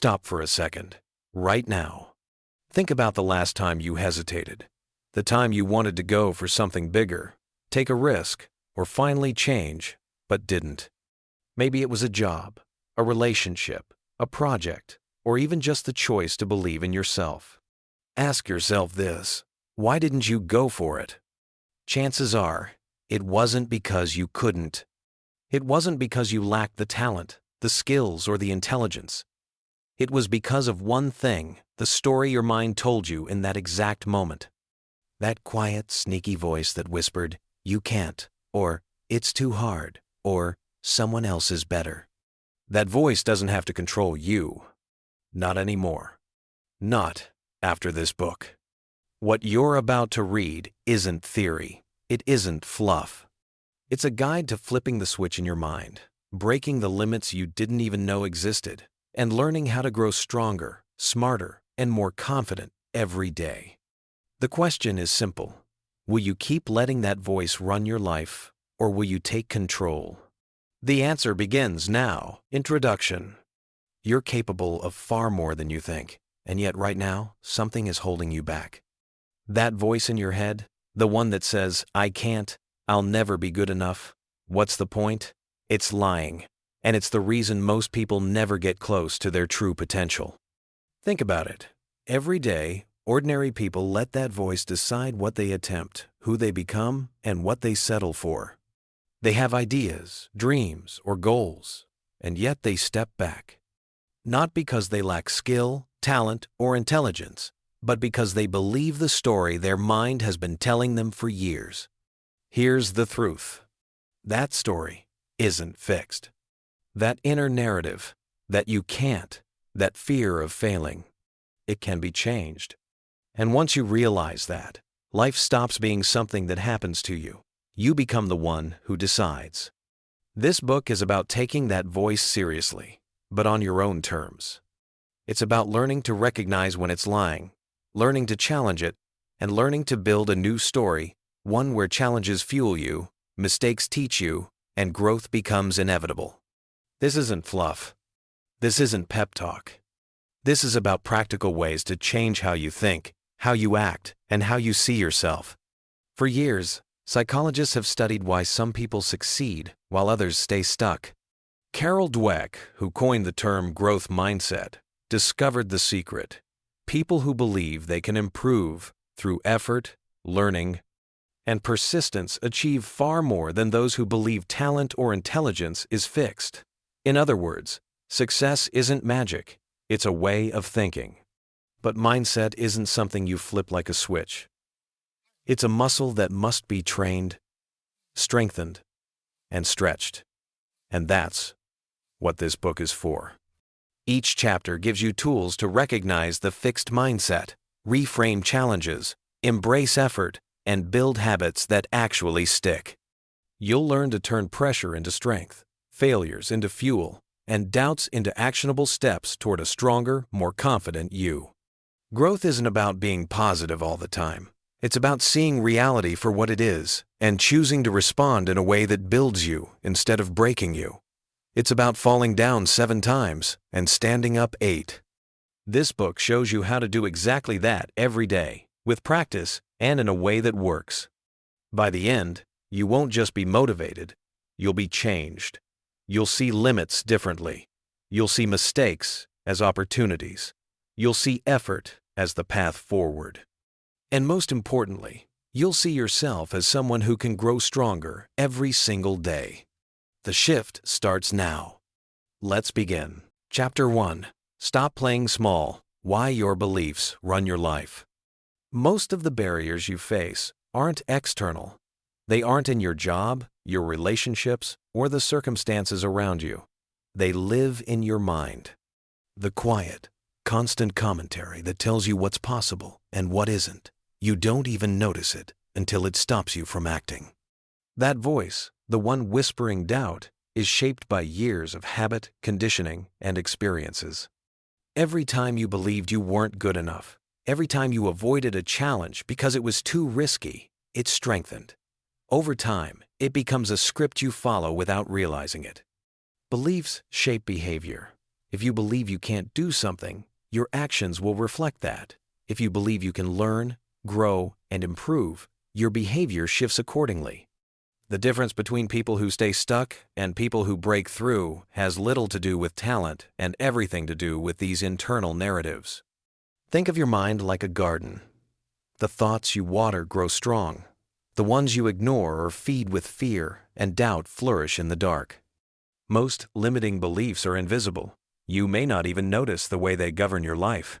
Stop for a second, right now. Think about the last time you hesitated, the time you wanted to go for something bigger, take a risk, or finally change, but didn't. Maybe it was a job, a relationship, a project, or even just the choice to believe in yourself. Ask yourself this: why didn't you go for it? Chances are, it wasn't because you couldn't. It wasn't because you lacked the talent, the skills, or the intelligence. It was because of one thing, the story your mind told you in that exact moment. That quiet, sneaky voice that whispered, "You can't," or "It's too hard," or "Someone else is better." That voice doesn't have to control you. Not anymore. Not after this book. What you're about to read isn't theory. It isn't fluff. It's a guide to flipping the switch in your mind, breaking the limits you didn't even know existed, and learning how to grow stronger, smarter, and more confident every day. The question is simple. Will you keep letting that voice run your life, or will you take control? The answer begins now. Introduction. You're capable of far more than you think, and yet right now, something is holding you back. That voice in your head, the one that says, "I can't, I'll never be good enough, what's the point?" It's lying, and it's the reason most people never get close to their true potential. Think about it. Every day, ordinary people let that voice decide what they attempt, who they become, and what they settle for. They have ideas, dreams, or goals, and yet they step back. Not because they lack skill, talent, or intelligence, but because they believe the story their mind has been telling them for years. Here's the truth. That story isn't fixed. That inner narrative, that you can't, that fear of failing, it can be changed. And once you realize that, life stops being something that happens to you. You become the one who decides. This book is about taking that voice seriously, but on your own terms. It's about learning to recognize when it's lying, learning to challenge it, and learning to build a new story, one where challenges fuel you, mistakes teach you, and growth becomes inevitable. This isn't fluff. This isn't pep talk. This is about practical ways to change how you think, how you act, and how you see yourself. For years, psychologists have studied why some people succeed while others stay stuck. Carol Dweck, who coined the term growth mindset, discovered the secret. People who believe they can improve through effort, learning, and persistence achieve far more than those who believe talent or intelligence is fixed. In other words, success isn't magic, it's a way of thinking. But mindset isn't something you flip like a switch. It's a muscle that must be trained, strengthened, and stretched. And that's what this book is for. Each chapter gives you tools to recognize the fixed mindset, reframe challenges, embrace effort, and build habits that actually stick. You'll learn to turn pressure into strength, failures into fuel, and doubts into actionable steps toward a stronger, more confident you. Growth isn't about being positive all the time. It's about seeing reality for what it is and choosing to respond in a way that builds you instead of breaking you. It's about falling down 7 times and standing up 8. This book shows you how to do exactly that every day, with practice and in a way that works. By the end, you won't just be motivated, you'll be changed. You'll see limits differently. You'll see mistakes as opportunities. You'll see effort as the path forward. And most importantly, you'll see yourself as someone who can grow stronger every single day. The shift starts now. Let's begin. Chapter 1. Stop playing small. Why your beliefs run your life. Most of the barriers you face aren't external. They aren't in your job, your relationships, or the circumstances around you. They live in your mind. The quiet, constant commentary that tells you what's possible and what isn't. You don't even notice it until it stops you from acting. That voice, the one whispering doubt, is shaped by years of habit, conditioning, and experiences. Every time you believed you weren't good enough, every time you avoided a challenge because it was too risky, it strengthened. Over time, it becomes a script you follow without realizing it. Beliefs shape behavior. If you believe you can't do something, your actions will reflect that. If you believe you can learn, grow, and improve, your behavior shifts accordingly. The difference between people who stay stuck and people who break through has little to do with talent and everything to do with these internal narratives. Think of your mind like a garden. The thoughts you water grow strong. The ones you ignore or feed with fear and doubt flourish in the dark. Most limiting beliefs are invisible. You may not even notice the way they govern your life.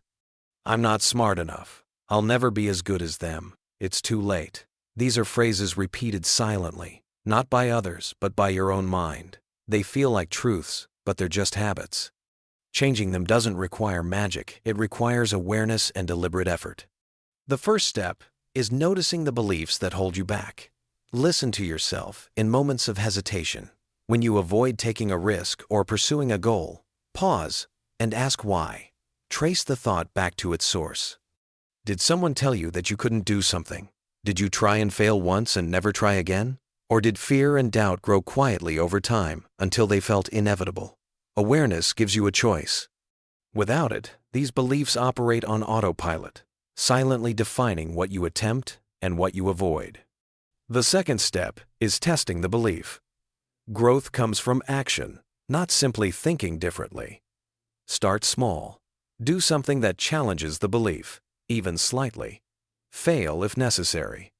I'm not smart enough. I'll never be as good as them. It's too late. These are phrases repeated silently, not by others, but by your own mind. They feel like truths, but they're just habits. Changing them doesn't require magic. It requires awareness and deliberate effort. The first step is noticing the beliefs that hold you back. Listen to yourself in moments of hesitation. When you avoid taking a risk or pursuing a goal, pause and ask why. Trace the thought back to its source. Did someone tell you that you couldn't do something? Did you try and fail once and never try again? Or did fear and doubt grow quietly over time until they felt inevitable? Awareness gives you a choice. Without it, these beliefs operate on autopilot, silently defining what you attempt and what you avoid. The second step is testing the belief. Growth comes from action, not simply thinking differently. Start small. Do something that challenges the belief, even slightly. Fail if necessary.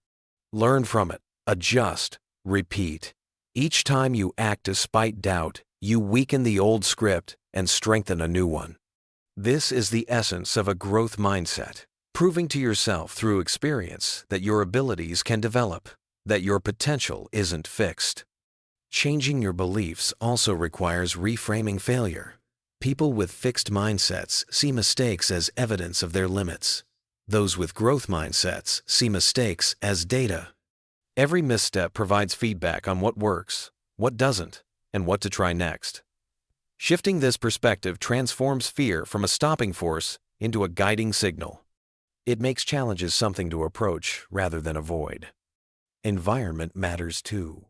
Learn from it. Adjust. Repeat. Each time you act despite doubt, you weaken the old script and strengthen a new one. This is the essence of a growth mindset, proving to yourself through experience that your abilities can develop, that your potential isn't fixed. Changing your beliefs also requires reframing failure. People with fixed mindsets see mistakes as evidence of their limits. Those with growth mindsets see mistakes as data. Every misstep provides feedback on what works, what doesn't, and what to try next. Shifting this perspective transforms fear from a stopping force into a guiding signal. It makes challenges something to approach rather than avoid. Environment matters too.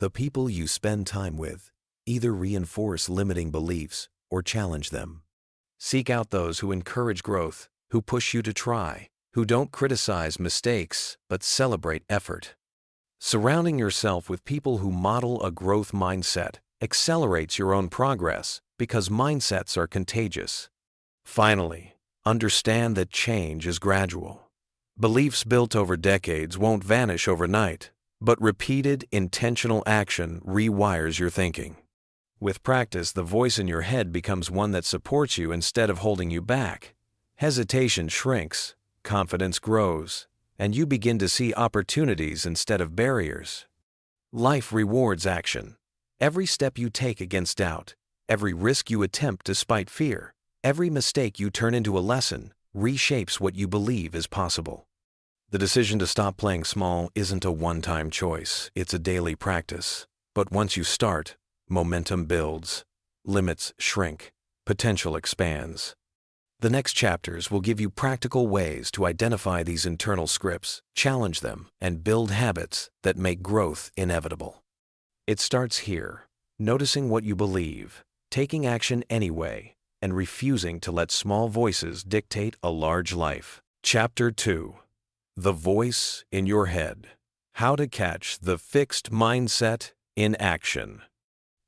The people you spend time with either reinforce limiting beliefs or challenge them. Seek out those who encourage growth, who push you to try, who don't criticize mistakes but celebrate effort. Surrounding yourself with people who model a growth mindset accelerates your own progress because mindsets are contagious. Finally, understand that change is gradual. Beliefs built over decades won't vanish overnight, but repeated, intentional action rewires your thinking. With practice, the voice in your head becomes one that supports you instead of holding you back. Hesitation shrinks, confidence grows, and you begin to see opportunities instead of barriers. Life rewards action. Every step you take against doubt, every risk you attempt despite fear, every mistake you turn into a lesson reshapes what you believe is possible. The decision to stop playing small isn't a one-time choice, it's a daily practice. But once you start, momentum builds, limits shrink, potential expands. The next chapters will give you practical ways to identify these internal scripts, challenge them, and build habits that make growth inevitable. It starts here, noticing what you believe, taking action anyway, and refusing to let small voices dictate a large life. Chapter 2. The Voice in Your Head. How to catch the fixed mindset in action.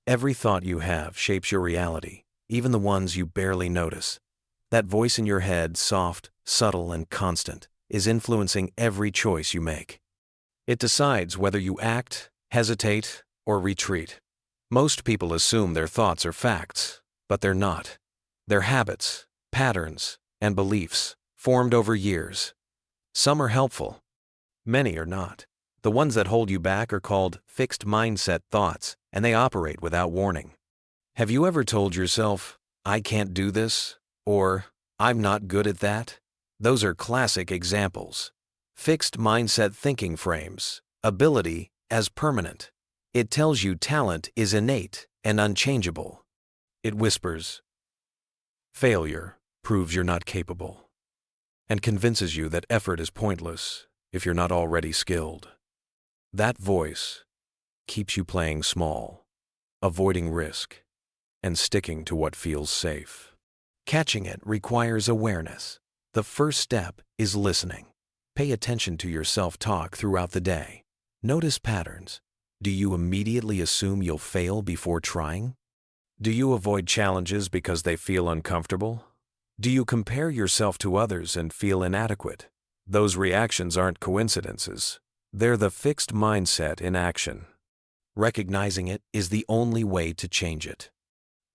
Every thought you have shapes your reality, even the ones you barely notice. That voice in your head, soft, subtle, and constant, is influencing every choice you make. It decides whether you act, hesitate, or retreat. Most people assume their thoughts are facts, but they're not. They're habits, patterns, and beliefs formed over years. Some are helpful. Many are not. The ones that hold you back are called fixed mindset thoughts, and they operate without warning. Have you ever told yourself, "I can't do this," or "I'm not good at that"? Those are classic examples. Fixed mindset thinking frames ability as permanent. It tells you talent is innate and unchangeable. It whispers, failure proves you're not capable, and convinces you that effort is pointless if you're not already skilled. That voice keeps you playing small, avoiding risk, and sticking to what feels safe. Catching it requires awareness. The first step is listening. Pay attention to your self-talk throughout the day. Notice patterns. Do you immediately assume you'll fail before trying? Do you avoid challenges because they feel uncomfortable? Do you compare yourself to others and feel inadequate? Those reactions aren't coincidences. They're the fixed mindset in action. Recognizing it is the only way to change it.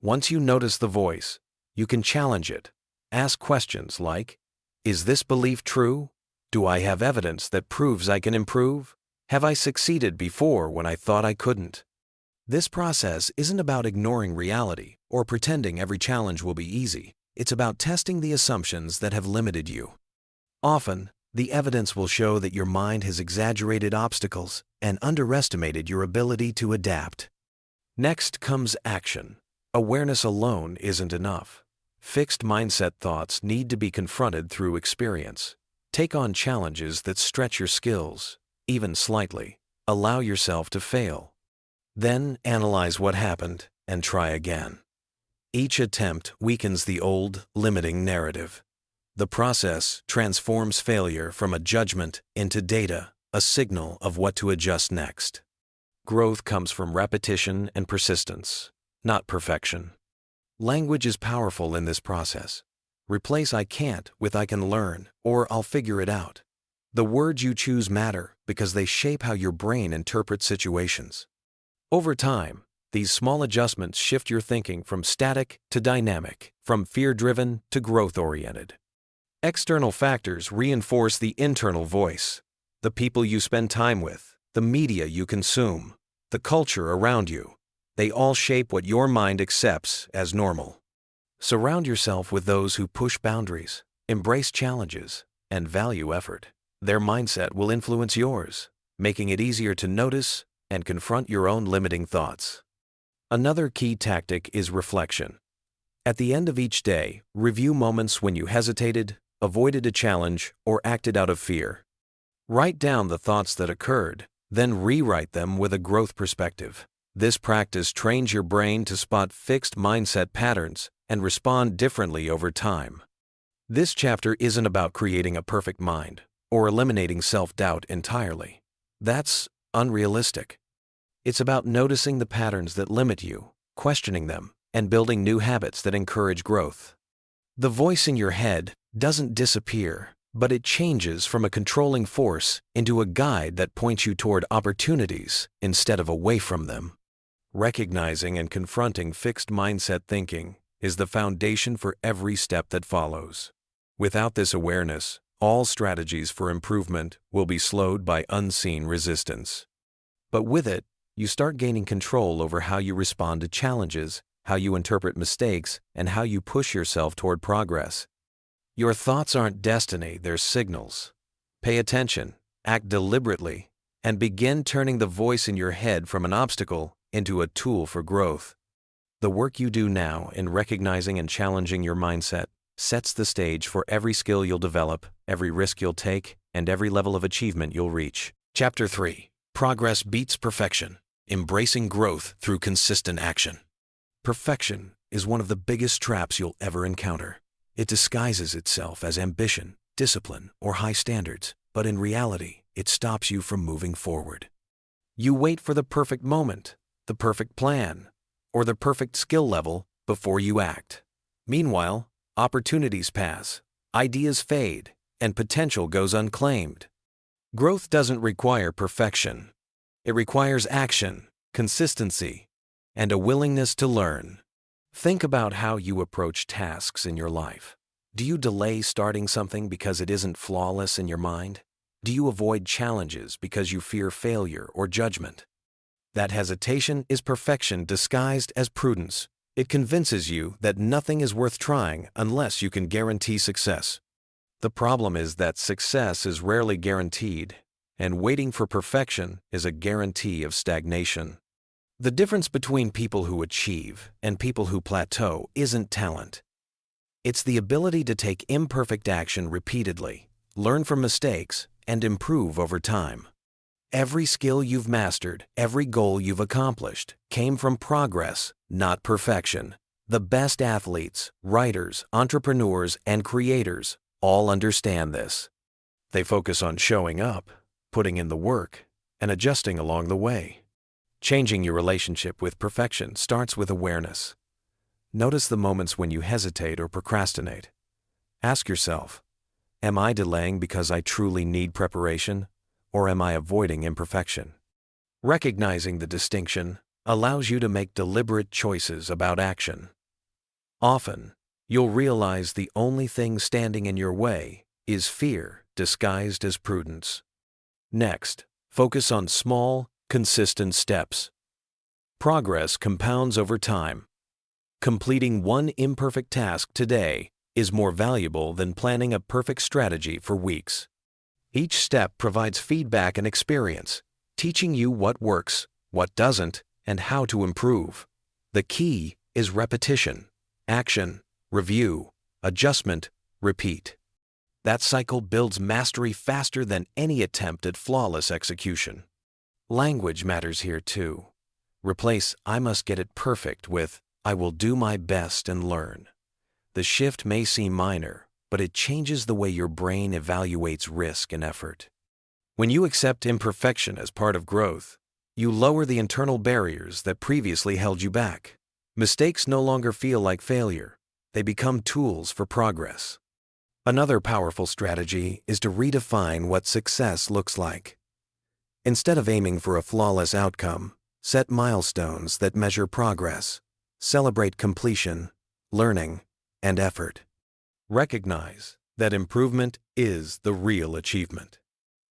Once you notice the voice, you can challenge it. Ask questions like, is this belief true? Do I have evidence that proves I can improve? Have I succeeded before when I thought I couldn't? This process isn't about ignoring reality or pretending every challenge will be easy. It's about testing the assumptions that have limited you. Often, the evidence will show that your mind has exaggerated obstacles and underestimated your ability to adapt. Next comes action. Awareness alone isn't enough. Fixed mindset thoughts need to be confronted through experience. Take on challenges that stretch your skills, even slightly. Allow yourself to fail. Then analyze what happened and try again. Each attempt weakens the old, limiting narrative. The process transforms failure from a judgment into data, a signal of what to adjust next. Growth comes from repetition and persistence, not perfection. Language is powerful in this process. Replace "I can't" with "I can learn" or "I'll figure it out." The words you choose matter because they shape how your brain interprets situations. Over time, these small adjustments shift your thinking from static to dynamic, from fear-driven to growth-oriented. External factors reinforce the internal voice. The people you spend time with, the media you consume, the culture around you, they all shape what your mind accepts as normal. Surround yourself with those who push boundaries, embrace challenges, and value effort. Their mindset will influence yours, making it easier to notice and confront your own limiting thoughts. Another key tactic is reflection. At the end of each day, review moments when you hesitated, avoided a challenge, or acted out of fear. Write down the thoughts that occurred, then rewrite them with a growth perspective. This practice trains your brain to spot fixed mindset patterns and respond differently over time. This chapter isn't about creating a perfect mind or eliminating self-doubt entirely. That's unrealistic. It's about noticing the patterns that limit you, questioning them, and building new habits that encourage growth. The voice in your head doesn't disappear, but it changes from a controlling force into a guide that points you toward opportunities instead of away from them. Recognizing and confronting fixed mindset thinking is the foundation for every step that follows. Without this awareness, all strategies for improvement will be slowed by unseen resistance. But with it, you start gaining control over how you respond to challenges, how you interpret mistakes, and how you push yourself toward progress. Your thoughts aren't destiny, they're signals. Pay attention, act deliberately, and begin turning the voice in your head from an obstacle into a tool for growth. The work you do now in recognizing and challenging your mindset sets the stage for every skill you'll develop, every risk you'll take, and every level of achievement you'll reach. Chapter 3. Progress beats perfection. Embracing growth through consistent action. Perfection is one of the biggest traps you'll ever encounter. It disguises itself as ambition, discipline, or high standards, but in reality, it stops you from moving forward. You wait for the perfect moment, the perfect plan, or the perfect skill level before you act. Meanwhile, opportunities pass, ideas fade, and potential goes unclaimed. Growth doesn't require perfection. It requires action, consistency, and a willingness to learn. Think about how you approach tasks in your life. Do you delay starting something because it isn't flawless in your mind? Do you avoid challenges because you fear failure or judgment? That hesitation is perfection disguised as prudence. It convinces you that nothing is worth trying unless you can guarantee success. The problem is that success is rarely guaranteed, and waiting for perfection is a guarantee of stagnation. The difference between people who achieve and people who plateau isn't talent. It's the ability to take imperfect action repeatedly, learn from mistakes, and improve over time. Every skill you've mastered, every goal you've accomplished, came from progress, not perfection. The best athletes, writers, entrepreneurs, and creators all understand this. They focus on showing up, putting in the work, and adjusting along the way. Changing your relationship with perfection starts with awareness. Notice the moments when you hesitate or procrastinate. Ask yourself, am I delaying because I truly need preparation, or am I avoiding imperfection? Recognizing the distinction allows you to make deliberate choices about action. Often, you'll realize the only thing standing in your way is fear disguised as prudence. Next, focus on small, consistent steps. Progress compounds over time. Completing one imperfect task today is more valuable than planning a perfect strategy for weeks. Each step provides feedback and experience, teaching you what works, what doesn't, and how to improve. The key is repetition, action, review, adjustment, repeat. That cycle builds mastery faster than any attempt at flawless execution. Language matters here too. Replace "I must get it perfect" with "I will do my best and learn." The shift may seem minor, but it changes the way your brain evaluates risk and effort. When you accept imperfection as part of growth, you lower the internal barriers that previously held you back. Mistakes no longer feel like failure. They become tools for progress. Another powerful strategy is to redefine what success looks like. Instead of aiming for a flawless outcome, set milestones that measure progress. Celebrate completion, learning, and effort. Recognize that improvement is the real achievement.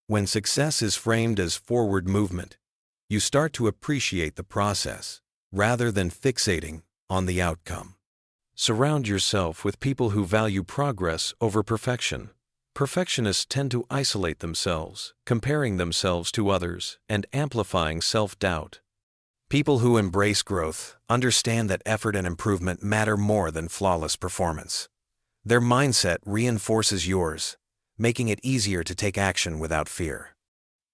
When success is framed as forward movement, you start to appreciate the process rather than fixating on the outcome. Surround yourself with people who value progress over perfection. Perfectionists tend to isolate themselves, comparing themselves to others, and amplifying self-doubt. People who embrace growth understand that effort and improvement matter more than flawless performance. Their mindset reinforces yours, making it easier to take action without fear.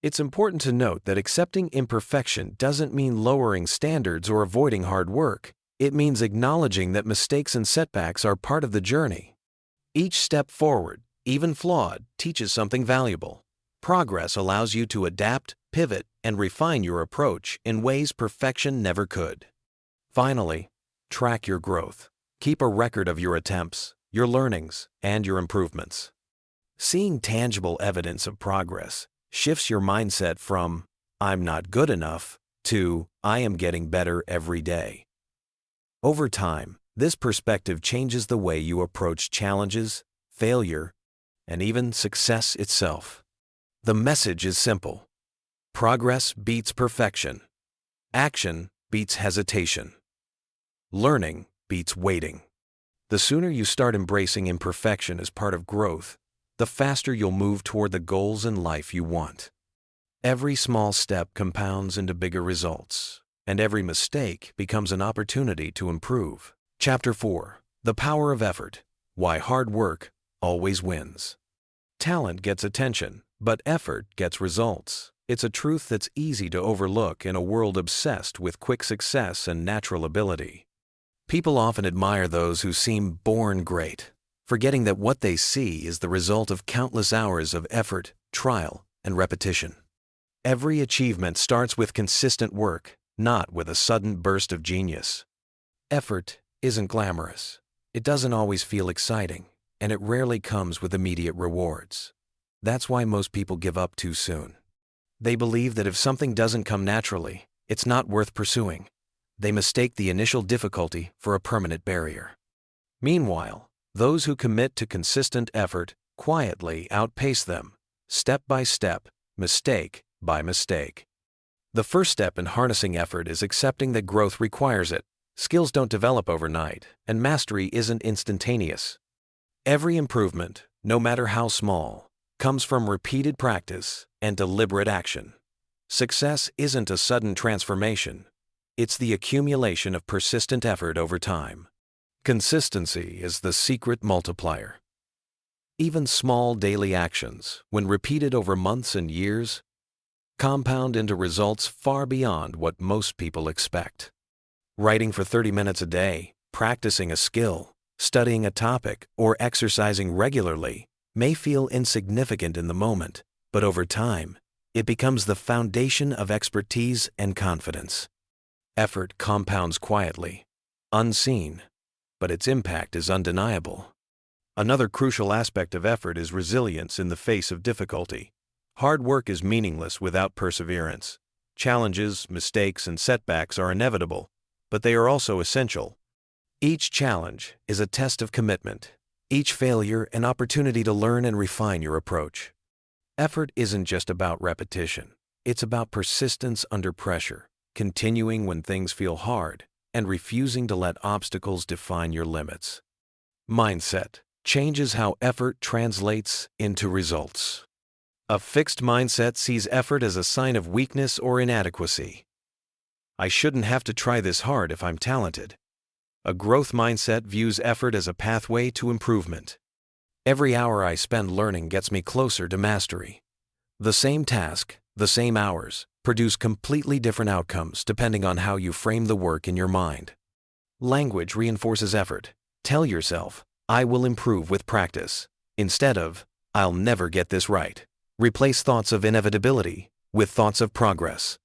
It's important to note that accepting imperfection doesn't mean lowering standards or avoiding hard work. It means acknowledging that mistakes and setbacks are part of the journey. Each step forward, even flawed, teaches something valuable. Progress allows you to adapt, pivot, and refine your approach in ways perfection never could. Finally, track your growth. Keep a record of your attempts, your learnings, and your improvements. Seeing tangible evidence of progress shifts your mindset from "I'm not good enough" to "I am getting better every day." Over time, this perspective changes the way you approach challenges, failure, and even success itself. The message is simple. Progress beats perfection. Action beats hesitation. Learning beats waiting. The sooner you start embracing imperfection as part of growth, the faster you'll move toward the goals in life you want. Every small step compounds into bigger results, and every mistake becomes an opportunity to improve. Chapter 4. The Power of Effort. Why Hard Work Always Wins. Talent gets attention, but effort gets results. It's a truth that's easy to overlook in a world obsessed with quick success and natural ability. People often admire those who seem born great, forgetting that what they see is the result of countless hours of effort, trial, and repetition. Every achievement starts with consistent work, not with a sudden burst of genius. Effort isn't glamorous. It doesn't always feel exciting, and it rarely comes with immediate rewards. That's why most people give up too soon. They believe that if something doesn't come naturally, it's not worth pursuing. They mistake the initial difficulty for a permanent barrier. Meanwhile, those who commit to consistent effort quietly outpace them, step by step, mistake by mistake. The first step in harnessing effort is accepting that growth requires it. Skills don't develop overnight, and mastery isn't instantaneous. Every improvement, no matter how small, comes from repeated practice and deliberate action. Success isn't a sudden transformation. It's the accumulation of persistent effort over time. Consistency is the secret multiplier. Even small daily actions, when repeated over months and years, compound into results far beyond what most people expect. Writing for 30 minutes a day, practicing a skill, studying a topic, or exercising regularly may feel insignificant in the moment, but over time, it becomes the foundation of expertise and confidence. Effort compounds quietly, unseen, but its impact is undeniable. Another crucial aspect of effort is resilience in the face of difficulty. Hard work is meaningless without perseverance. Challenges, mistakes, and setbacks are inevitable, but they are also essential. Each challenge is a test of commitment, each failure an opportunity to learn and refine your approach. Effort isn't just about repetition, it's about persistence under pressure, continuing when things feel hard, and refusing to let obstacles define your limits. Mindset changes how effort translates into results. A fixed mindset sees effort as a sign of weakness or inadequacy. I shouldn't have to try this hard if I'm talented. A growth mindset views effort as a pathway to improvement. Every hour I spend learning gets me closer to mastery. The same task, the same hours, produce completely different outcomes depending on how you frame the work in your mind. Language reinforces effort. Tell yourself, I will improve with practice, instead of, I'll never get this right. Replace thoughts of inevitability with thoughts of progress.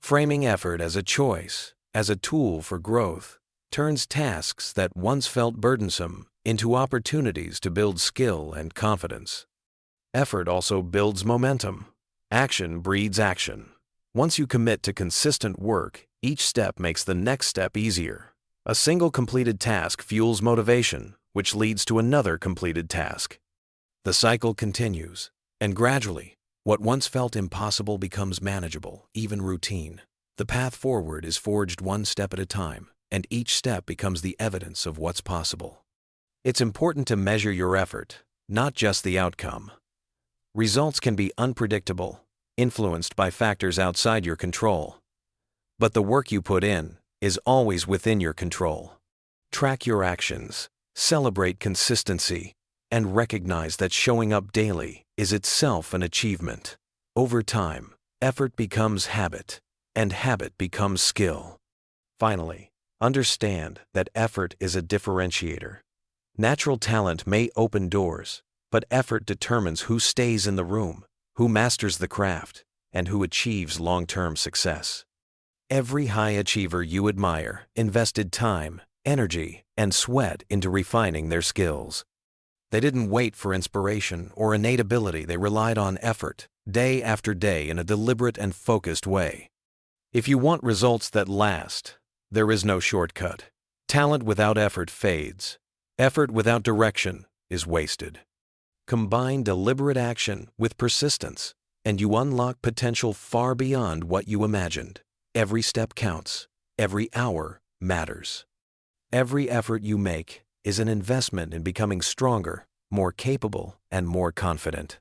Framing effort as a choice, as a tool for growth, turns tasks that once felt burdensome into opportunities to build skill and confidence. Effort also builds momentum. Action breeds action. Once you commit to consistent work, each step makes the next step easier. A single completed task fuels motivation, which leads to another completed task. The cycle continues, and gradually, what once felt impossible becomes manageable, even routine. The path forward is forged one step at a time, and each step becomes the evidence of what's possible. It's important to measure your effort, not just the outcome. Results can be unpredictable, influenced by factors outside your control. But the work you put in is always within your control. Track your actions, celebrate consistency, and recognize that showing up daily is itself an achievement. Over time, effort becomes habit, and habit becomes skill. Finally, understand that effort is a differentiator. Natural talent may open doors, but effort determines who stays in the room, who masters the craft, and who achieves long-term success. Every high achiever you admire invested time, energy, and sweat into refining their skills. They didn't wait for inspiration or innate ability, they relied on effort, day after day in a deliberate and focused way. If you want results that last, there is no shortcut. Talent without effort fades. Effort without direction is wasted. Combine deliberate action with persistence, and you unlock potential far beyond what you imagined. Every step counts. Every hour matters. Every effort you make is an investment in becoming stronger, more capable, and more confident.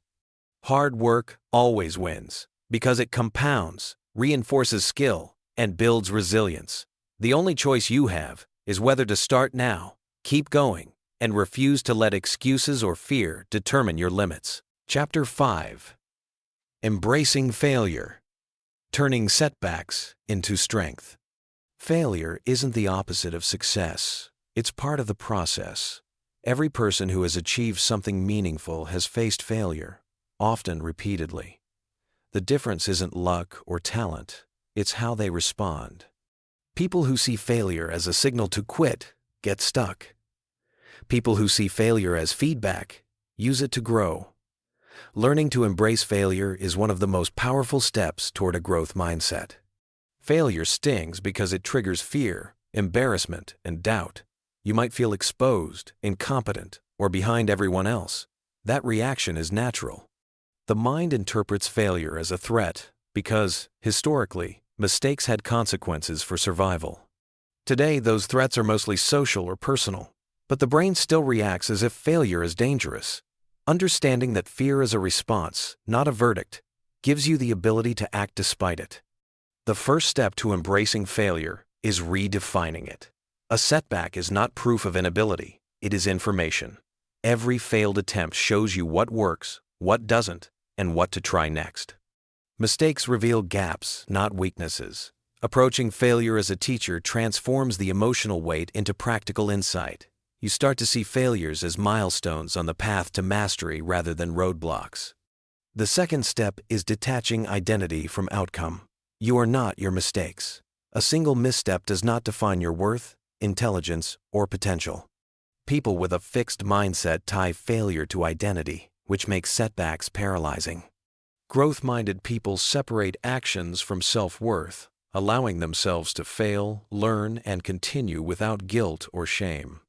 Hard work always wins because it compounds, reinforces skill, and builds resilience. The only choice you have is whether to start now, keep going, and refuse to let excuses or fear determine your limits. Chapter 5. Embracing failure. Turning setbacks into strength. Failure isn't the opposite of success. It's part of the process. Every person who has achieved something meaningful has faced failure, often repeatedly. The difference isn't luck or talent, it's how they respond. People who see failure as a signal to quit get stuck. People who see failure as feedback use it to grow. Learning to embrace failure is one of the most powerful steps toward a growth mindset. Failure stings because it triggers fear, embarrassment, and doubt. You might feel exposed, incompetent, or behind everyone else. That reaction is natural. The mind interprets failure as a threat because, historically, mistakes had consequences for survival. Today, those threats are mostly social or personal, but the brain still reacts as if failure is dangerous. Understanding that fear is a response, not a verdict, gives you the ability to act despite it. The first step to embracing failure is redefining it. A setback is not proof of inability, it is information. Every failed attempt shows you what works, what doesn't, and what to try next. Mistakes reveal gaps, not weaknesses. Approaching failure as a teacher transforms the emotional weight into practical insight. You start to see failures as milestones on the path to mastery rather than roadblocks. The second step is detaching identity from outcome. You are not your mistakes. A single misstep does not define your worth, intelligence, or potential. People with a fixed mindset tie failure to identity, which makes setbacks paralyzing. Growth-minded people separate actions from self-worth, allowing themselves to fail, learn, and continue without guilt or shame.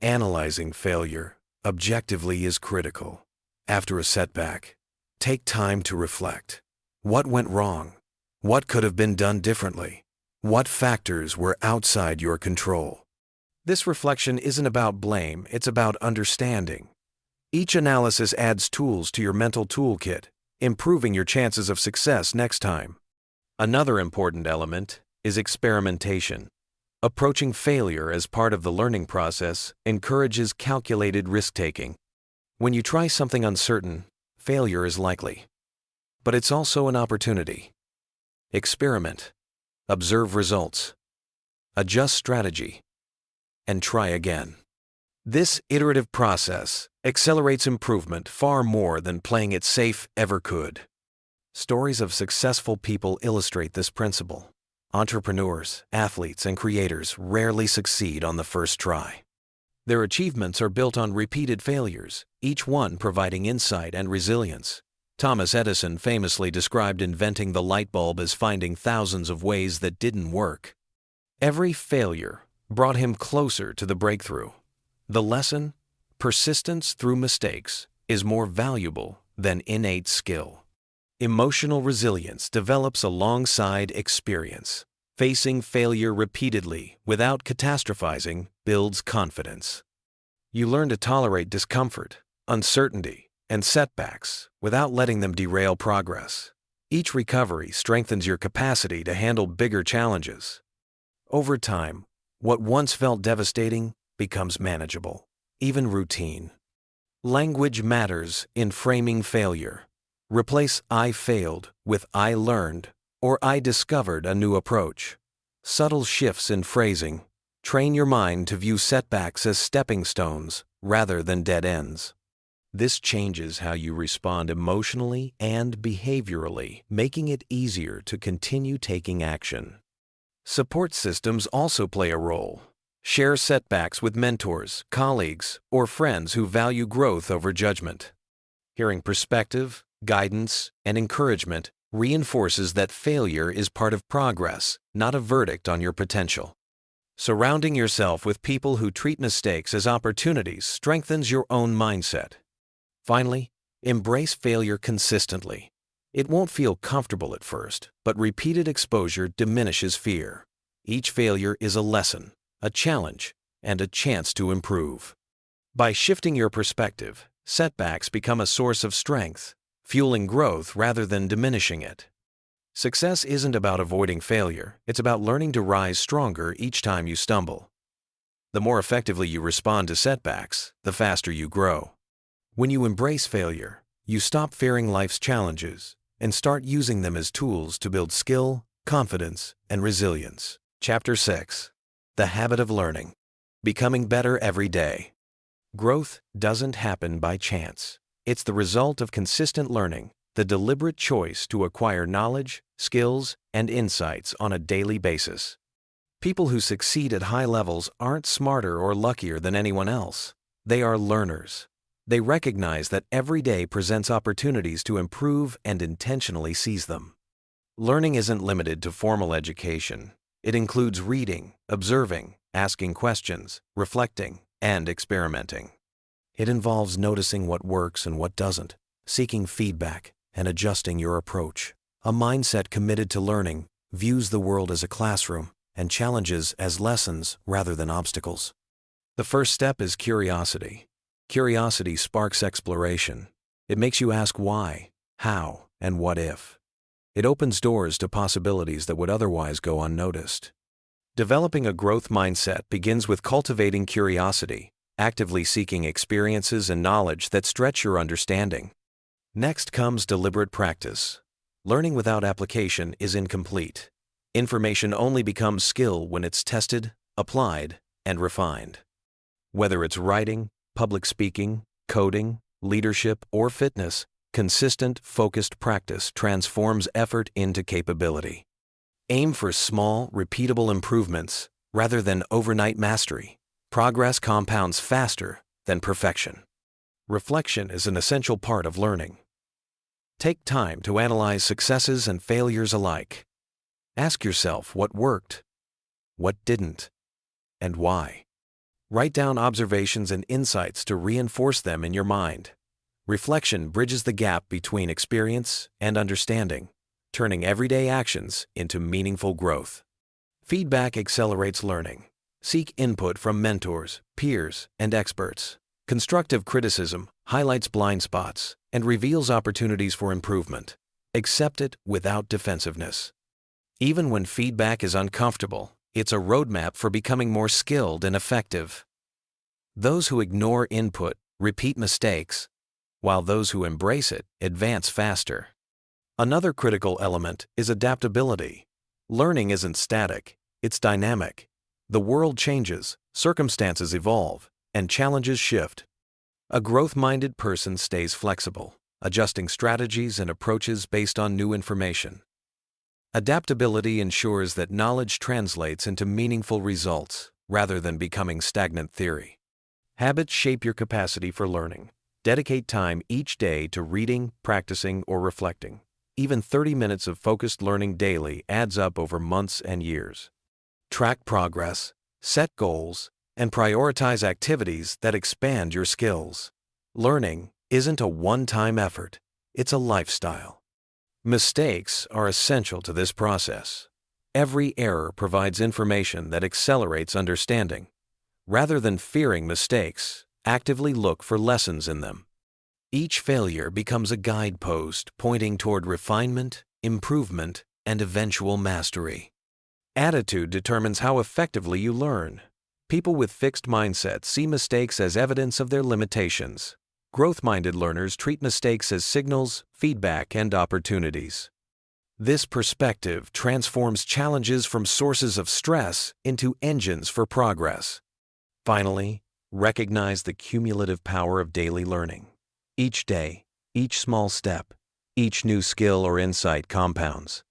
Analyzing failure objectively is critical. After a setback, take time to reflect. What went wrong? What could have been done differently? What factors were outside your control? This reflection isn't about blame, it's about understanding. Each analysis adds tools to your mental toolkit, improving your chances of success next time. Another important element is experimentation. Approaching failure as part of the learning process encourages calculated risk-taking. When you try something uncertain, failure is likely. But it's also an opportunity. Experiment. Observe results. Adjust strategy. And try again. This iterative process accelerates improvement far more than playing it safe ever could. Stories of successful people illustrate this principle. Entrepreneurs, athletes, and creators rarely succeed on the first try. Their achievements are built on repeated failures, each one providing insight and resilience. Thomas Edison famously described inventing the light bulb as finding thousands of ways that didn't work. Every failure brought him closer to the breakthrough. The lesson, persistence through mistakes, is more valuable than innate skill. Emotional resilience develops alongside experience. Facing failure repeatedly without catastrophizing builds confidence. You learn to tolerate discomfort, uncertainty, and setbacks without letting them derail progress. Each recovery strengthens your capacity to handle bigger challenges. Over time, what once felt devastating becomes manageable, even routine. Language matters in framing failure. Replace "I failed" with "I learned" or "I discovered a new approach." Subtle shifts in phrasing train your mind to view setbacks as stepping stones rather than dead ends. This changes how you respond emotionally and behaviorally, making it easier to continue taking action. Support systems also play a role. Share setbacks with mentors, colleagues, or friends who value growth over judgment. Hearing perspective, guidance, and encouragement reinforces that failure is part of progress, not a verdict on your potential. Surrounding yourself with people who treat mistakes as opportunities strengthens your own mindset. Finally, embrace failure consistently. It won't feel comfortable at first, but repeated exposure diminishes fear. Each failure is a lesson, a challenge, and a chance to improve. By shifting your perspective, setbacks become a source of strength, fueling growth rather than diminishing it. Success isn't about avoiding failure, it's about learning to rise stronger each time you stumble. The more effectively you respond to setbacks, the faster you grow. When you embrace failure, you stop fearing life's challenges and start using them as tools to build skill, confidence, and resilience. Chapter 6. The Habit of Learning. Becoming better every day. Growth doesn't happen by chance. It's the result of consistent learning, the deliberate choice to acquire knowledge, skills, and insights on a daily basis. People who succeed at high levels aren't smarter or luckier than anyone else. They are learners. They recognize that every day presents opportunities to improve and intentionally seize them. Learning isn't limited to formal education. It includes reading, observing, asking questions, reflecting, and experimenting. It involves noticing what works and what doesn't, seeking feedback, and adjusting your approach. A mindset committed to learning views the world as a classroom and challenges as lessons rather than obstacles. The first step is curiosity. Curiosity sparks exploration. It makes you ask why, how, and what if. It opens doors to possibilities that would otherwise go unnoticed. Developing a growth mindset begins with cultivating curiosity, actively seeking experiences and knowledge that stretch your understanding. Next comes deliberate practice. Learning without application is incomplete. Information only becomes skill when it's tested, applied, and refined. Whether it's writing, public speaking, coding, leadership, or fitness, consistent, focused practice transforms effort into capability. Aim for small, repeatable improvements rather than overnight mastery. Progress compounds faster than perfection. Reflection is an essential part of learning. Take time to analyze successes and failures alike. Ask yourself what worked, what didn't, and why. Write down observations and insights to reinforce them in your mind. Reflection bridges the gap between experience and understanding, turning everyday actions into meaningful growth. Feedback accelerates learning. Seek input from mentors, peers, and experts. Constructive criticism highlights blind spots and reveals opportunities for improvement. Accept it without defensiveness. Even when feedback is uncomfortable, it's a roadmap for becoming more skilled and effective. Those who ignore input repeat mistakes, while those who embrace it advance faster. Another critical element is adaptability. Learning isn't static, it's dynamic. The world changes, circumstances evolve, and challenges shift. A growth-minded person stays flexible, adjusting strategies and approaches based on new information. Adaptability ensures that knowledge translates into meaningful results rather than becoming stagnant theory. Habits shape your capacity for learning. Dedicate time each day to reading, practicing, or reflecting. Even 30 minutes of focused learning daily adds up over months and years. Track progress, set goals, and prioritize activities that expand your skills. Learning isn't a one-time effort, it's a lifestyle. Mistakes are essential to this process. Every error provides information that accelerates understanding. Rather than fearing mistakes, actively look for lessons in them. Each failure becomes a guidepost pointing toward refinement, improvement, and eventual mastery. Attitude determines how effectively you learn. People with fixed mindsets see mistakes as evidence of their limitations. Growth-minded learners treat mistakes as signals, feedback, and opportunities. This perspective transforms challenges from sources of stress into engines for progress. Finally, recognize the cumulative power of daily learning. Each day, each small step, each new skill or insight compounds.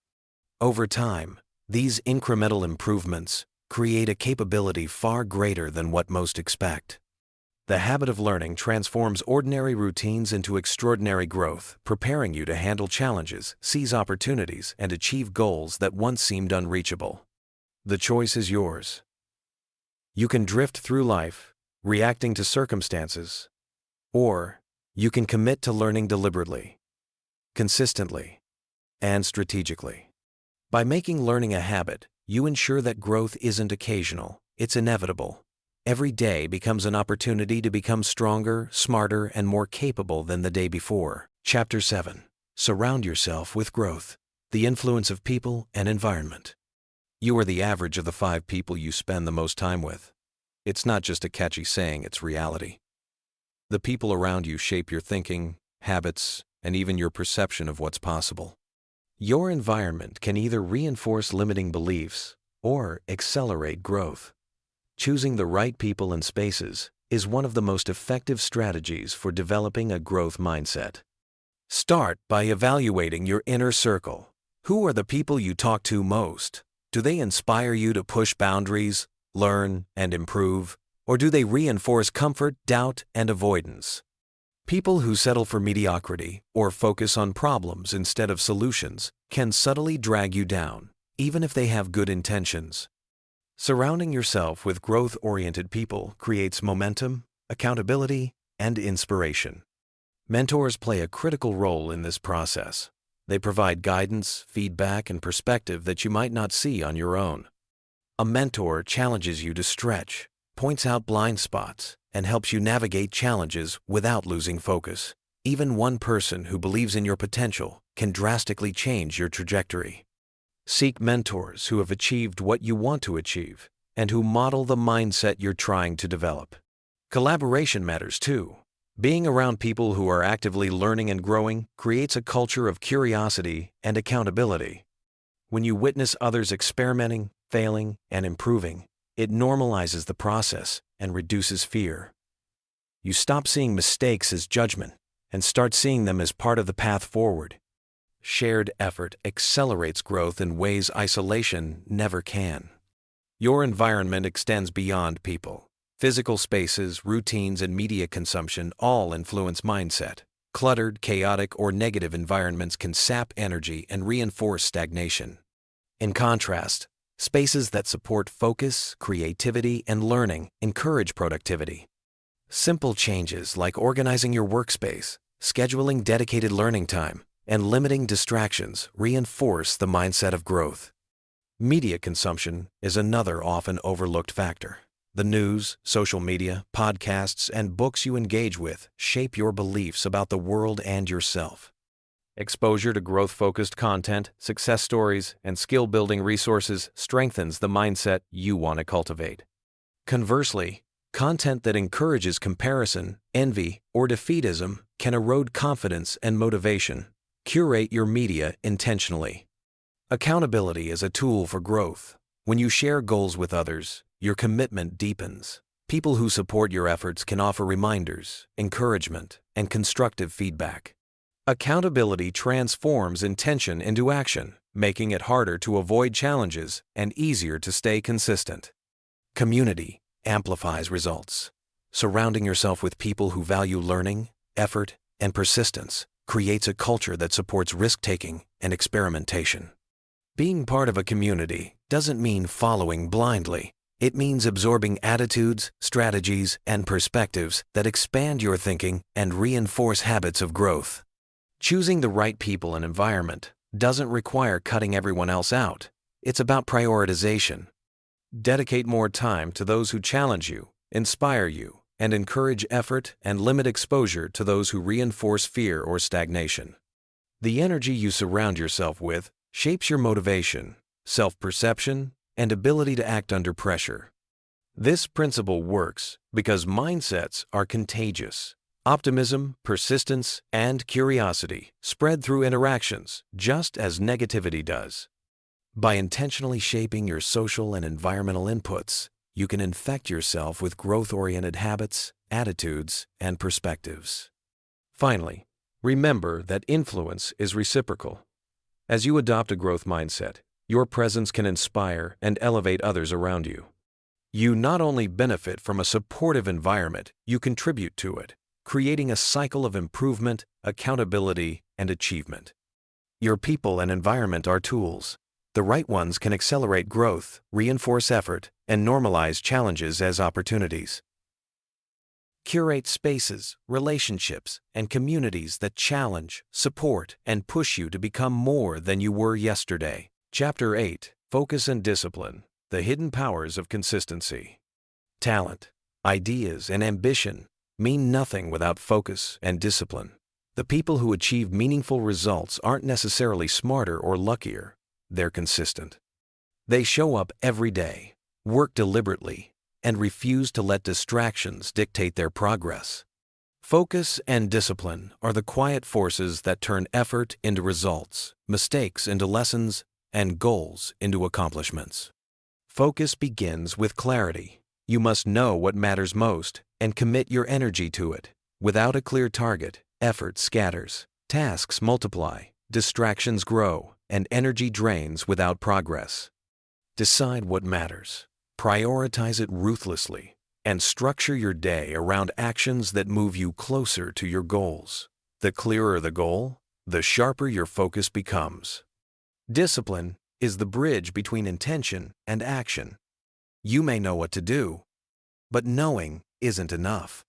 Over time, these incremental improvements create a capability far greater than what most expect. The habit of learning transforms ordinary routines into extraordinary growth, preparing you to handle challenges, seize opportunities, and achieve goals that once seemed unreachable. The choice is yours. You can drift through life, reacting to circumstances, or you can commit to learning deliberately, consistently, and strategically. By making learning a habit, you ensure that growth isn't occasional, it's inevitable. Every day becomes an opportunity to become stronger, smarter, and more capable than the day before. Chapter 7. Surround yourself with growth. The influence of people and environment. You are the average of the 5 people you spend the most time with. It's not just a catchy saying, it's reality. The people around you shape your thinking, habits, and even your perception of what's possible. Your environment can either reinforce limiting beliefs or accelerate growth. Choosing the right people and spaces is one of the most effective strategies for developing a growth mindset. Start by evaluating your inner circle. Who are the people you talk to most? Do they inspire you to push boundaries, learn, and improve? Or do they reinforce comfort, doubt, and avoidance? People who settle for mediocrity or focus on problems instead of solutions can subtly drag you down, even if they have good intentions. Surrounding yourself with growth-oriented people creates momentum, accountability, and inspiration. Mentors play a critical role in this process. They provide guidance, feedback, and perspective that you might not see on your own. A mentor challenges you to stretch, points out blind spots, and helps you navigate challenges without losing focus. Even one person who believes in your potential can drastically change your trajectory. Seek mentors who have achieved what you want to achieve and who model the mindset you're trying to develop. Collaboration matters too. Being around people who are actively learning and growing creates a culture of curiosity and accountability. When you witness others experimenting, failing, and improving, it normalizes the process and reduces fear. You stop seeing mistakes as judgment and start seeing them as part of the path forward. Shared effort accelerates growth in ways isolation never can. Your environment extends beyond people. Physical spaces, routines, and media consumption all influence mindset. Cluttered, chaotic, or negative environments can sap energy and reinforce stagnation. In contrast, spaces that support focus, creativity, and learning encourage productivity. Simple changes like organizing your workspace, scheduling dedicated learning time, and limiting distractions reinforce the mindset of growth. Media consumption is another often overlooked factor. The news, social media, podcasts, and books you engage with shape your beliefs about the world and yourself. Exposure to growth-focused content, success stories, and skill-building resources strengthens the mindset you want to cultivate. Conversely, content that encourages comparison, envy, or defeatism can erode confidence and motivation. Curate your media intentionally. Accountability is a tool for growth. When you share goals with others, your commitment deepens. People who support your efforts can offer reminders, encouragement, and constructive feedback. Accountability transforms intention into action, making it harder to avoid challenges and easier to stay consistent. Community amplifies results. Surrounding yourself with people who value learning, effort, and persistence creates a culture that supports risk-taking and experimentation. Being part of a community doesn't mean following blindly. It means absorbing attitudes, strategies, and perspectives that expand your thinking and reinforce habits of growth. Choosing the right people and environment doesn't require cutting everyone else out. It's about prioritization. Dedicate more time to those who challenge you, inspire you, and encourage effort, and limit exposure to those who reinforce fear or stagnation. The energy you surround yourself with shapes your motivation, self-perception, and ability to act under pressure. This principle works because mindsets are contagious. Optimism, persistence, and curiosity spread through interactions just as negativity does. By intentionally shaping your social and environmental inputs, you can infect yourself with growth-oriented habits, attitudes, and perspectives. Finally, remember that influence is reciprocal. As you adopt a growth mindset, your presence can inspire and elevate others around you. You not only benefit from a supportive environment, you contribute to it, creating a cycle of improvement, accountability, and achievement. Your people and environment are tools. The right ones can accelerate growth, reinforce effort, and normalize challenges as opportunities. Curate spaces, relationships, and communities that challenge, support, and push you to become more than you were yesterday. Chapter 8: Focus and Discipline: The Hidden Powers of Consistency. Talent, ideas, and ambition mean nothing without focus and discipline. The people who achieve meaningful results aren't necessarily smarter or luckier. They're consistent. They show up every day, work deliberately, and refuse to let distractions dictate their progress. Focus and discipline are the quiet forces that turn effort into results, mistakes into lessons, and goals into accomplishments. Focus begins with clarity. You must know what matters most and commit your energy to it. Without a clear target, effort scatters, tasks multiply, distractions grow, and energy drains without progress. Decide what matters, prioritize it ruthlessly, and structure your day around actions that move you closer to your goals. The clearer the goal, the sharper your focus becomes. Discipline is the bridge between intention and action. You may know what to do, but knowing isn't enough.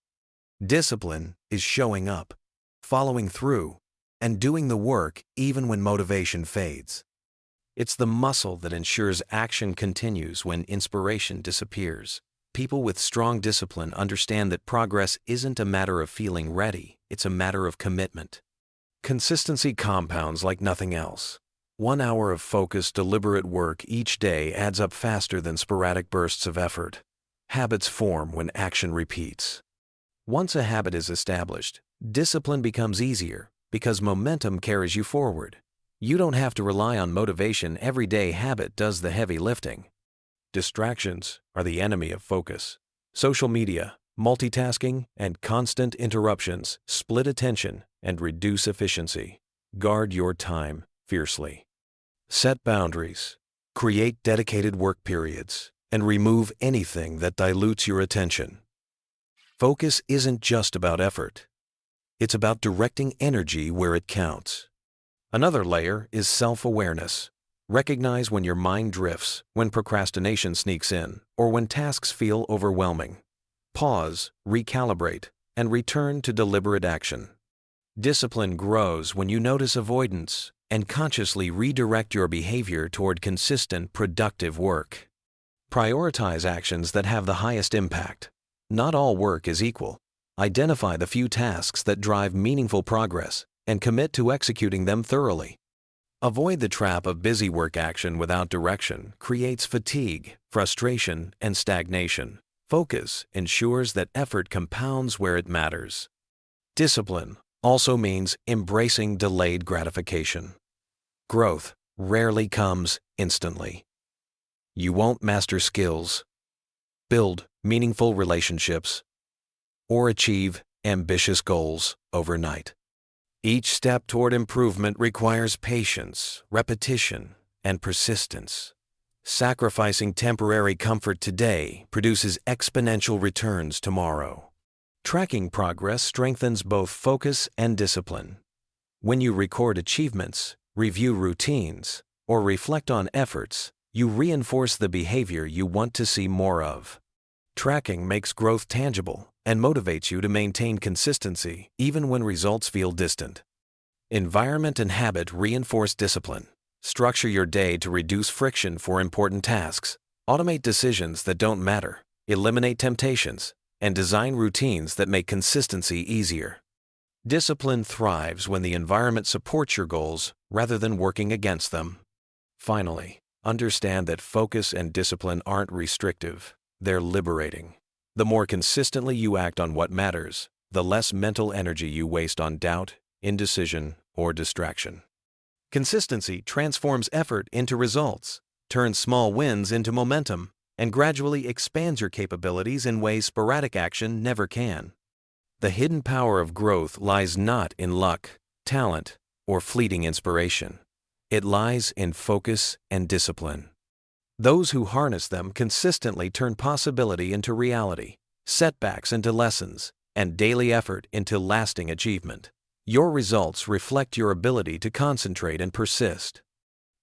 Discipline is showing up, following through, and doing the work even when motivation fades. It's the muscle that ensures action continues when inspiration disappears. People with strong discipline understand that progress isn't a matter of feeling ready, it's a matter of commitment. Consistency compounds like nothing else. 1 hour of focused, deliberate work each day adds up faster than sporadic bursts of effort. Habits form when action repeats. Once a habit is established, discipline becomes easier because momentum carries you forward. You don't have to rely on motivation. Every day habit does the heavy lifting. Distractions are the enemy of focus. Social media, multitasking, and constant interruptions split attention and reduce efficiency. Guard your time fiercely. Set boundaries. Create dedicated work periods and remove anything that dilutes your attention. Focus isn't just about effort. It's about directing energy where it counts. Another layer is self-awareness. Recognize when your mind drifts, when procrastination sneaks in, or when tasks feel overwhelming. Pause, recalibrate, and return to deliberate action. Discipline grows when you notice avoidance and consciously redirect your behavior toward consistent, productive work. Prioritize actions that have the highest impact. Not all work is equal. Identify the few tasks that drive meaningful progress and commit to executing them thoroughly. Avoid the trap of busy work. Action without direction creates fatigue, frustration, and stagnation. Focus ensures that effort compounds where it matters. Discipline also means embracing delayed gratification. Growth rarely comes instantly. You won't master skills, build meaningful relationships, or achieve ambitious goals overnight. Each step toward improvement requires patience, repetition, and persistence. Sacrificing temporary comfort today produces exponential returns tomorrow. Tracking progress strengthens both focus and discipline. When you record achievements, review routines, or reflect on efforts, you reinforce the behavior you want to see more of. Tracking makes growth tangible and motivates you to maintain consistency even when results feel distant. Environment and habit reinforce discipline. Structure your day to reduce friction for important tasks. Automate decisions that don't matter. Eliminate temptations, and design routines that make consistency easier. Discipline thrives when the environment supports your goals rather than working against them. Finally, understand that focus and discipline aren't restrictive. They're liberating. The more consistently you act on what matters, the less mental energy you waste on doubt, indecision, or distraction. Consistency transforms effort into results, turns small wins into momentum, and gradually expands your capabilities in ways sporadic action never can. The hidden power of growth lies not in luck, talent, or fleeting inspiration. It lies in focus and discipline. Those who harness them consistently turn possibility into reality, setbacks into lessons, and daily effort into lasting achievement. Your results reflect your ability to concentrate and persist.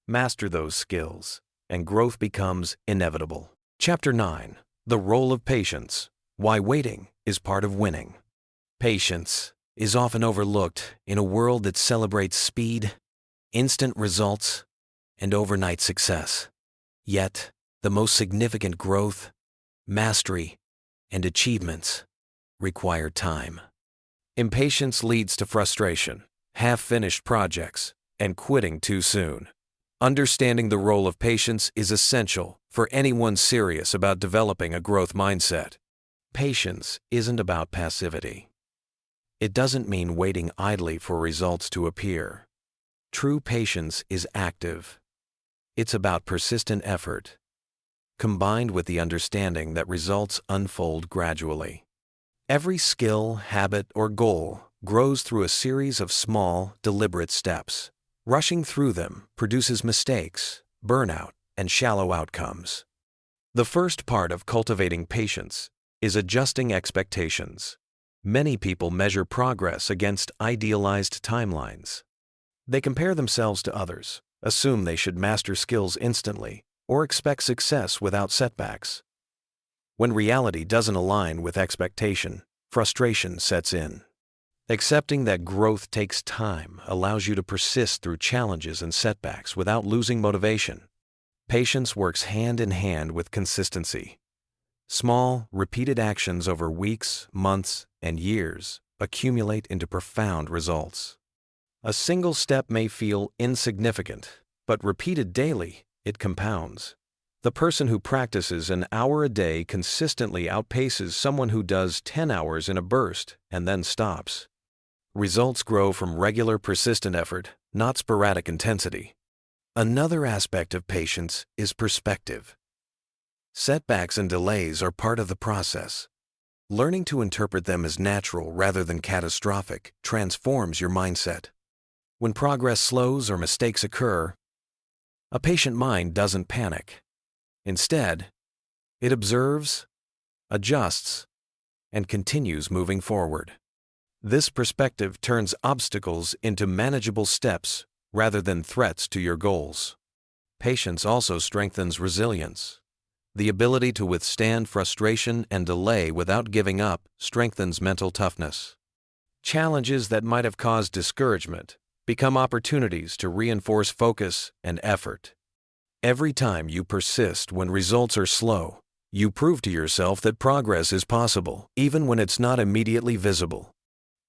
Master those skills, and growth becomes inevitable. Chapter 9. The Role of Patience. Why Waiting is Part of Winning. Patience is often overlooked in a world that celebrates speed, instant results, and overnight success. Yet, the most significant growth, mastery, and achievements require time. Impatience leads to frustration, half-finished projects, and quitting too soon. Understanding the role of patience is essential for anyone serious about developing a growth mindset. Patience isn't about passivity. It doesn't mean waiting idly for results to appear. True patience is active. It's about persistent effort, combined with the understanding that results unfold gradually. Every skill, habit, or goal grows through a series of small, deliberate steps. Rushing through them produces mistakes, burnout, and shallow outcomes. The first part of cultivating patience is adjusting expectations. Many people measure progress against idealized timelines. They compare themselves to others, assume they should master skills instantly, or expect success without setbacks. When reality doesn't align with expectation, frustration sets in. Accepting that growth takes time allows you to persist through challenges and setbacks without losing motivation. Patience works hand in hand with consistency. Small, repeated actions over weeks, months, and years accumulate into profound results. A single step may feel insignificant, but repeated daily, it compounds. The person who practices an hour a day consistently outpaces someone who does 10 hours in a burst and then stops. Results grow from regular, persistent effort, not sporadic intensity. Another aspect of patience is perspective. Setbacks and delays are part of the process. Learning to interpret them as natural rather than catastrophic transforms your mindset. When progress slows or mistakes occur, a patient mind doesn't panic. Instead, it observes, adjusts, and continues moving forward. This perspective turns obstacles into manageable steps rather than threats to your goals. Patience also strengthens resilience. The ability to withstand frustration and delay without giving up strengthens mental toughness. Challenges that might have caused discouragement become opportunities to reinforce focus and effort. Every time you persist when results are slow, you prove to yourself that progress is possible, even when it's not immediately visible.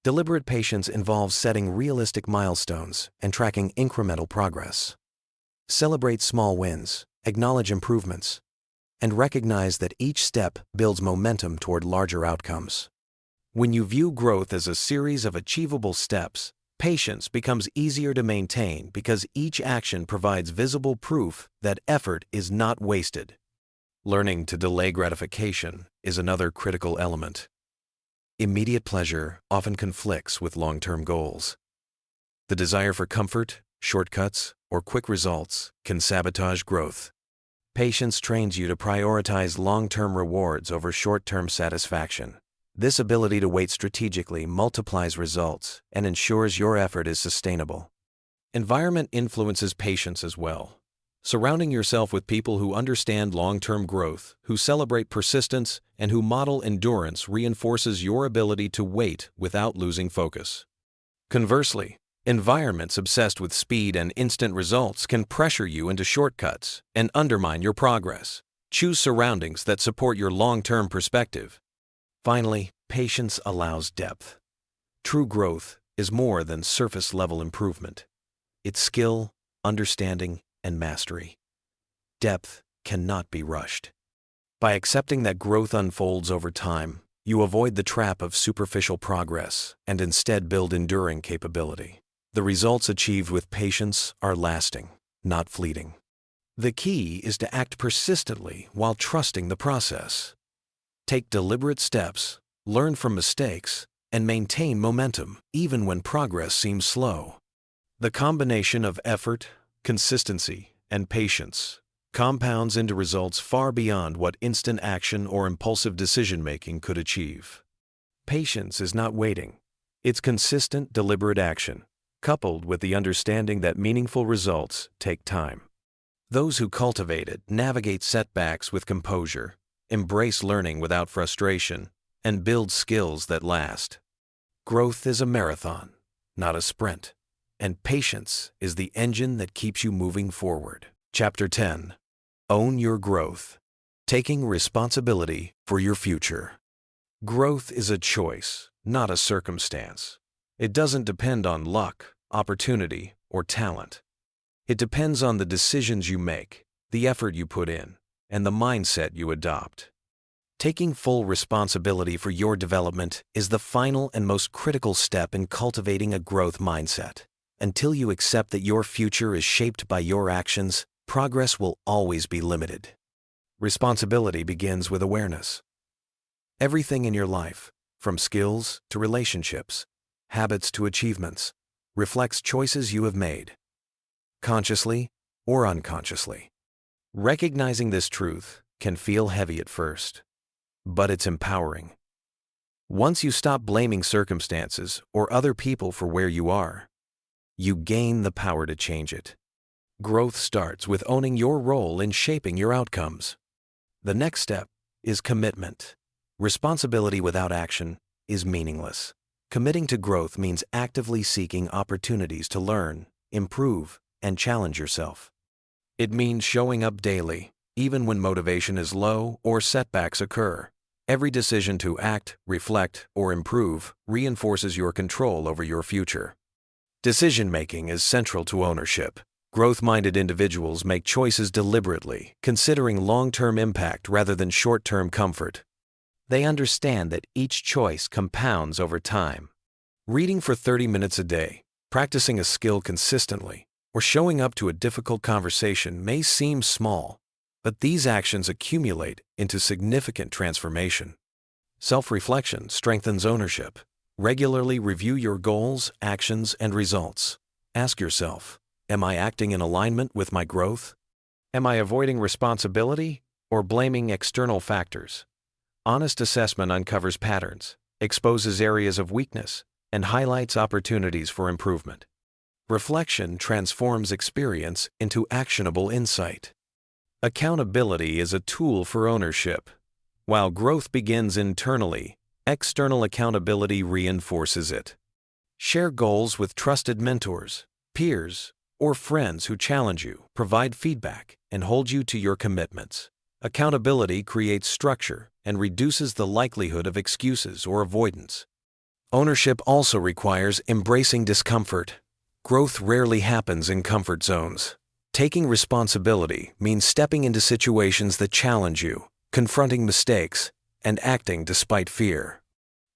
Deliberate patience involves setting realistic milestones and tracking incremental progress. Celebrate small wins, acknowledge improvements, and recognize that each step builds momentum toward larger outcomes. When you view growth as a series of achievable steps, patience becomes easier to maintain because each action provides visible proof that effort is not wasted. Learning to delay gratification is another critical element. Immediate pleasure often conflicts with long-term goals. The desire for comfort, shortcuts, or quick results can sabotage growth. Patience trains you to prioritize long-term rewards over short-term satisfaction. This ability to wait strategically multiplies results and ensures your effort is sustainable. Environment influences patience as well. Surrounding yourself with people who understand long-term growth, who celebrate persistence, and who model endurance reinforces your ability to wait without losing focus. Conversely, environments obsessed with speed and instant results can pressure you into shortcuts and undermine your progress. Choose surroundings that support your long-term perspective. Finally, patience allows depth. True growth is more than surface-level improvement. It's skill, understanding, and mastery. Depth cannot be rushed. By accepting that growth unfolds over time, you avoid the trap of superficial progress and instead build enduring capability. The results achieved with patience are lasting, not fleeting. The key is to act persistently while trusting the process. Take deliberate steps, learn from mistakes, and maintain momentum even when progress seems slow. The combination of effort, consistency, and patience compounds into results far beyond what instant action or impulsive decision-making could achieve. Patience is not waiting. It's consistent, deliberate action, coupled with the understanding that meaningful results take time. Those who cultivate it navigate setbacks with composure, embrace learning without frustration, and build skills that last. Growth is a marathon, not a sprint, and patience is the engine that keeps you moving forward. Chapter 10. Own your growth. Taking responsibility for your future. Growth is a choice, not a circumstance. It doesn't depend on luck, opportunity, or talent. It depends on the decisions you make, the effort you put in, and the mindset you adopt. Taking full responsibility for your development is the final and most critical step in cultivating a growth mindset. Until you accept that your future is shaped by your actions, progress will always be limited. Responsibility begins with awareness. Everything in your life, from skills to relationships, habits to achievements, reflects choices you have made, consciously or unconsciously. Recognizing this truth can feel heavy at first, but it's empowering. Once you stop blaming circumstances or other people for where you are, you gain the power to change it. Growth starts with owning your role in shaping your outcomes. The next step is commitment. Responsibility without action is meaningless. Committing to growth means actively seeking opportunities to learn, improve, and challenge yourself. It means showing up daily, even when motivation is low or setbacks occur. Every decision to act, reflect, or improve reinforces your control over your future. Decision-making is central to ownership. Growth-minded individuals make choices deliberately, considering long-term impact rather than short-term comfort. They understand that each choice compounds over time. Reading for 30 minutes a day, practicing a skill consistently, or showing up to a difficult conversation may seem small, but these actions accumulate into significant transformation. Self-reflection strengthens ownership. Regularly review your goals, actions, and results. Ask yourself, am I acting in alignment with my growth? Am I avoiding responsibility or blaming external factors? Honest assessment uncovers patterns, exposes areas of weakness, and highlights opportunities for improvement. Reflection transforms experience into actionable insight. Accountability is a tool for ownership. While growth begins internally, external accountability reinforces it. Share goals with trusted mentors, peers, or friends who challenge you, provide feedback, and hold you to your commitments. Accountability creates structure and reduces the likelihood of excuses or avoidance. Ownership also requires embracing discomfort. Growth rarely happens in comfort zones. Taking responsibility means stepping into situations that challenge you, confronting mistakes, and acting despite fear.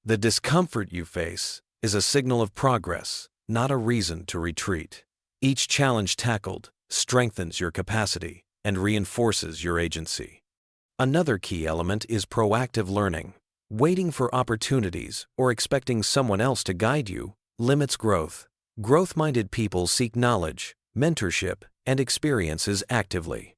The discomfort you face is a signal of progress, not a reason to retreat. Each challenge tackled strengthens your capacity and reinforces your agency. Another key element is proactive learning. Waiting for opportunities or expecting someone else to guide you limits growth. Growth-minded people seek knowledge, mentorship, and experiences actively.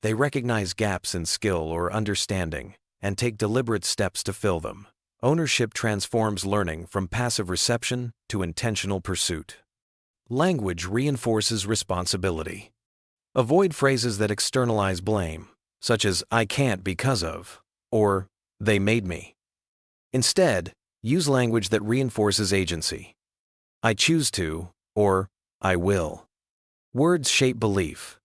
They recognize gaps in skill or understanding and take deliberate steps to fill them. Ownership transforms learning from passive reception to intentional pursuit. Language reinforces responsibility. Avoid phrases that externalize blame, such as "I can't because of" or "they made me." Instead, use language that reinforces agency. "I choose to" or "I will." Words shape belief,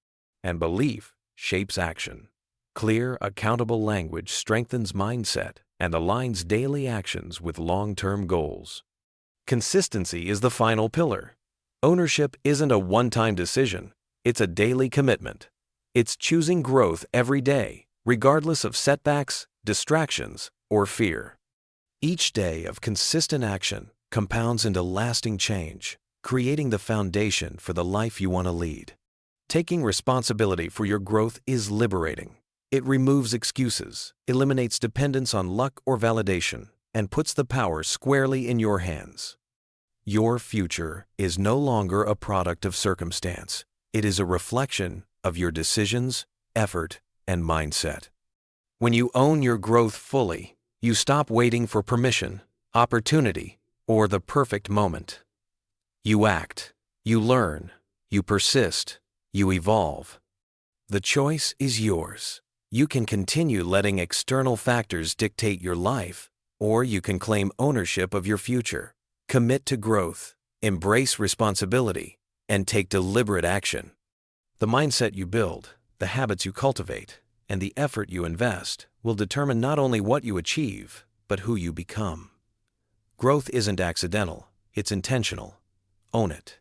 and belief shapes action. Clear, accountable language strengthens mindset and aligns daily actions with long-term goals. Consistency is the final pillar. Ownership isn't a one-time decision, it's a daily commitment. It's choosing growth every day, regardless of setbacks, distractions, or fear. Each day of consistent action compounds into lasting change, creating the foundation for the life you want to lead. Taking responsibility for your growth is liberating. It removes excuses, eliminates dependence on luck or validation, and puts the power squarely in your hands. Your future is no longer a product of circumstance. It is a reflection of your decisions, effort, and mindset. When you own your growth fully, you stop waiting for permission, opportunity, or the perfect moment. You act, you learn, you persist, you evolve. The choice is yours. You can continue letting external factors dictate your life, or you can claim ownership of your future. Commit to growth, embrace responsibility, and take deliberate action. The mindset you build, the habits you cultivate, and the effort you invest will determine not only what you achieve, but who you become. Growth isn't accidental, it's intentional. Own it.